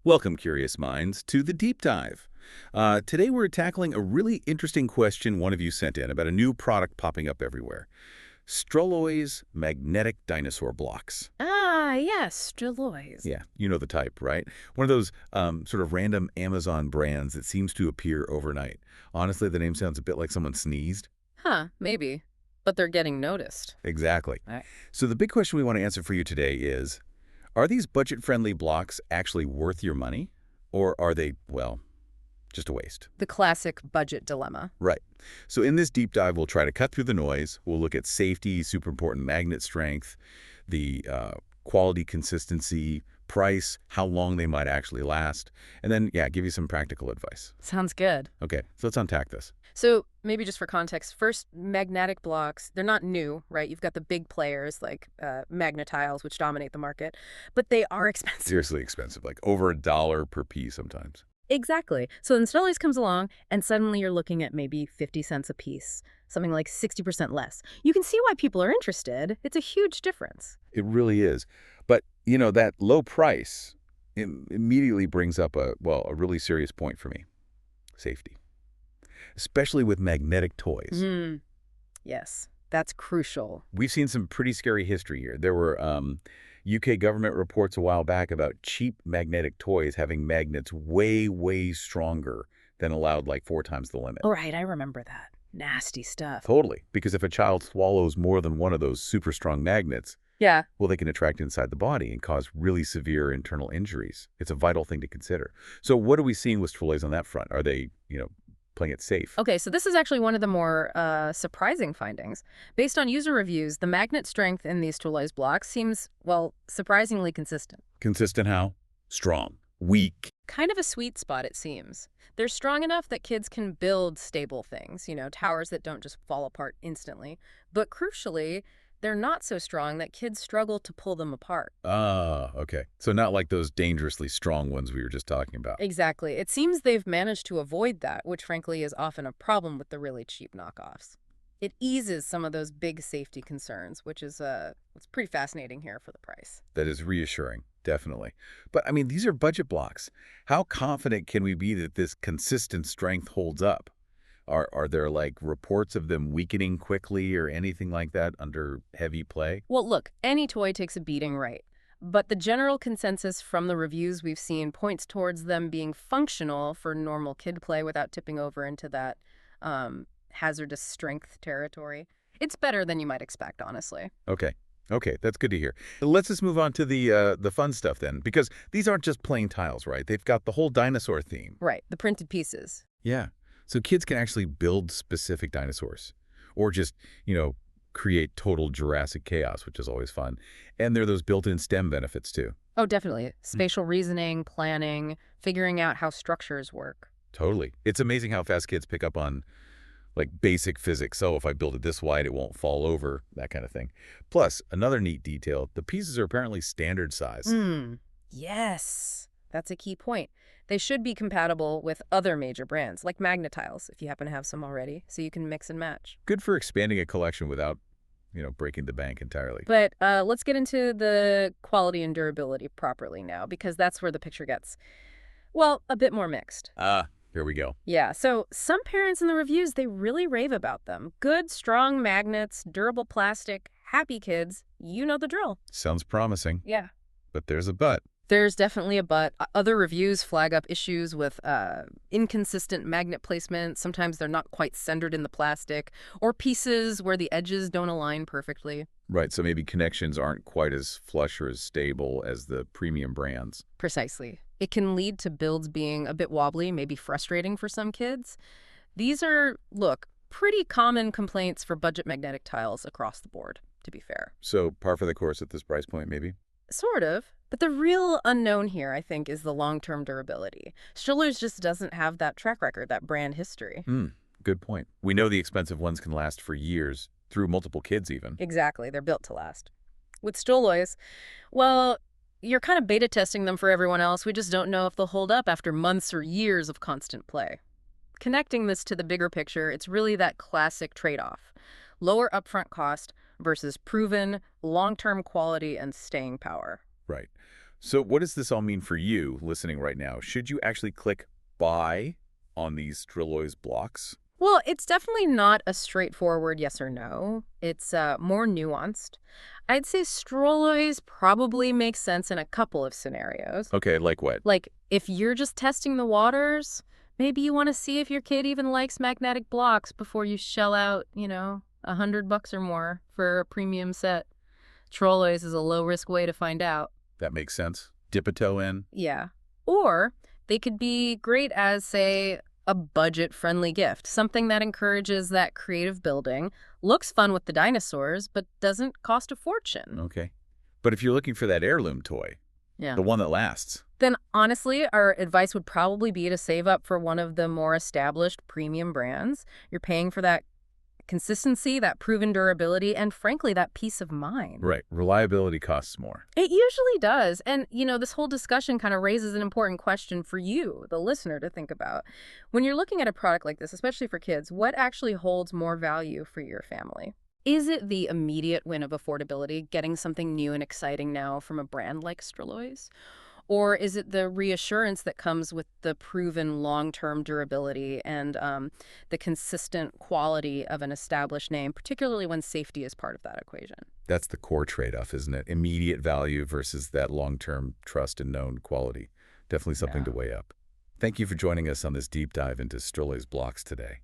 Welcome, curious minds, to the deep dive. Today we're tackling a really interesting question one of you sent in about a new product popping up everywhere. Stlloys Magnetic Dinosaur Blocks. Ah, yes, Stlloys. Yeah, you know the type, right? One of those sort of random Amazon brands that seems to appear overnight. Honestly, the name sounds a bit like someone sneezed. Huh, maybe. But they're getting noticed. Exactly. Right. So the big question we want to answer for you today is, are these budget-friendly blocks actually worth your money? Or are they, well, just a waste? The classic budget dilemma. Right. So in this deep dive, we'll try to cut through the noise. We'll look at safety, super important magnet strength, the quality consistency, price, how long they might actually last, and then, yeah, give you some practical advice. Sounds good. Okay, so let's unpack this. So maybe just for context, first, magnetic blocks, they're not new, right? You've got the big players like Magnetiles, which dominate the market, but they are expensive. Seriously expensive, like over $1 per piece sometimes. Exactly. So then Stlloys comes along, and suddenly you're looking at maybe 50 cents a piece, something like 60% less. You can see why people are interested. It's a huge difference. It really is. But, you know, that low price immediately brings up a really serious point for me. Safety. Especially with magnetic toys. Yes, that's crucial. We've seen some pretty scary history here. There were UK government reports a while back about cheap magnetic toys having magnets way, way stronger than allowed, like 4 times the limit. Oh, right, I remember that. Nasty stuff. Totally. Because if a child swallows more than one of those super strong magnets, Yeah. well, they can attract inside the body and cause really severe internal injuries. It's a vital thing to consider. So what are we seeing with Stlloys on that front? Are they, playing it safe? Okay, so this is actually one of the more surprising findings. Based on user reviews, the magnet strength in these Stlloys blocks seems, well, surprisingly consistent. Consistent how? Strong. Weak. Kind of a sweet spot, it seems. They're strong enough that kids can build stable things, towers that don't just fall apart instantly. But crucially, they're not so strong that kids struggle to pull them apart. Ah, okay. So not like those dangerously strong ones we were just talking about. Exactly. It seems they've managed to avoid that, which frankly is often a problem with the really cheap knockoffs. It eases some of those big safety concerns, which is what's pretty fascinating here for the price. That is reassuring, definitely. But, I mean, these are budget blocks. How confident can we be that this consistent strength holds up? Are there, like, reports of them weakening quickly or anything like that under heavy play? Well, look, any toy takes a beating, right? But the general consensus from the reviews we've seen points towards them being functional for normal kid play without tipping over into that hazardous strength territory. It's better than you might expect, honestly. Okay. Okay, that's good to hear. Let's just move on to the fun stuff then, because these aren't just plain tiles, right? They've got the whole dinosaur theme. Right, the printed pieces. Yeah. So kids can actually build specific dinosaurs or just, create total Jurassic chaos, which is always fun. And there are those built-in STEM benefits too. Oh, definitely. Spatial reasoning, planning, figuring out how structures work. Totally. It's amazing how fast kids pick up on, like, basic physics. So if I build it this wide, it won't fall over, that kind of thing. Plus, another neat detail, the pieces are apparently standard size. Yes, that's a key point. They should be compatible with other major brands, like Magnetiles, if you happen to have some already, so you can mix and match. Good for expanding a collection without, breaking the bank entirely. But let's get into the quality and durability properly now, because that's where the picture gets, well, a bit more mixed. Here we go. Yeah, so some parents in the reviews, they really rave about them. Good, strong magnets, durable plastic, happy kids. You know the drill. Sounds promising. Yeah. But there's a but. There's definitely a but. Other reviews flag up issues with inconsistent magnet placement. Sometimes they're not quite centered in the plastic, or pieces where the edges don't align perfectly. Right, so maybe connections aren't quite as flush or as stable as the premium brands. Precisely. It can lead to builds being a bit wobbly, maybe frustrating for some kids. These are, look, pretty common complaints for budget magnetic tiles across the board, to be fair. So par for the course at this price point, maybe? Sort of. But the real unknown here, I think, is the long-term durability. Stlloys just doesn't have that track record, that brand history. Good point. We know the expensive ones can last for years, through multiple kids even. Exactly. They're built to last. With Stlloys, well, you're kind of beta testing them for everyone else. We just don't know if they'll hold up after months or years of constant play. Connecting this to the bigger picture, it's really that classic trade-off. Lower upfront cost versus proven long-term quality and staying power. Right. So what does this all mean for you listening right now? Should you actually click buy on these Stlloys blocks? Well, it's definitely not a straightforward yes or no. It's more nuanced. I'd say Strolloys probably makes sense in a couple of scenarios. Okay, like what? Like, if you're just testing the waters, maybe you want to see if your kid even likes magnetic blocks before you shell out, $100 or more for a premium set. Trolloys is a low-risk way to find out. That makes sense. Dip a toe in. Yeah. Or they could be great as, say, a budget-friendly gift, something that encourages that creative building, looks fun with the dinosaurs, but doesn't cost a fortune. Okay. But if you're looking for that heirloom toy, Yeah. the one that lasts. Then honestly, our advice would probably be to save up for one of the more established premium brands. You're paying for that consistency, that proven durability, and frankly, that peace of mind. Right. Reliability costs more. It usually does. And, this whole discussion kind of raises an important question for you, the listener, to think about. When you're looking at a product like this, especially for kids, what actually holds more value for your family? Is it the immediate win of affordability, getting something new and exciting now from a brand like Stlloys? Or is it the reassurance that comes with the proven long-term durability and the consistent quality of an established name, particularly when safety is part of that equation? That's the core trade-off, isn't it? Immediate value versus that long-term trust and known quality. Definitely something to weigh up. Thank you for joining us on this deep dive into Stlloys blocks today.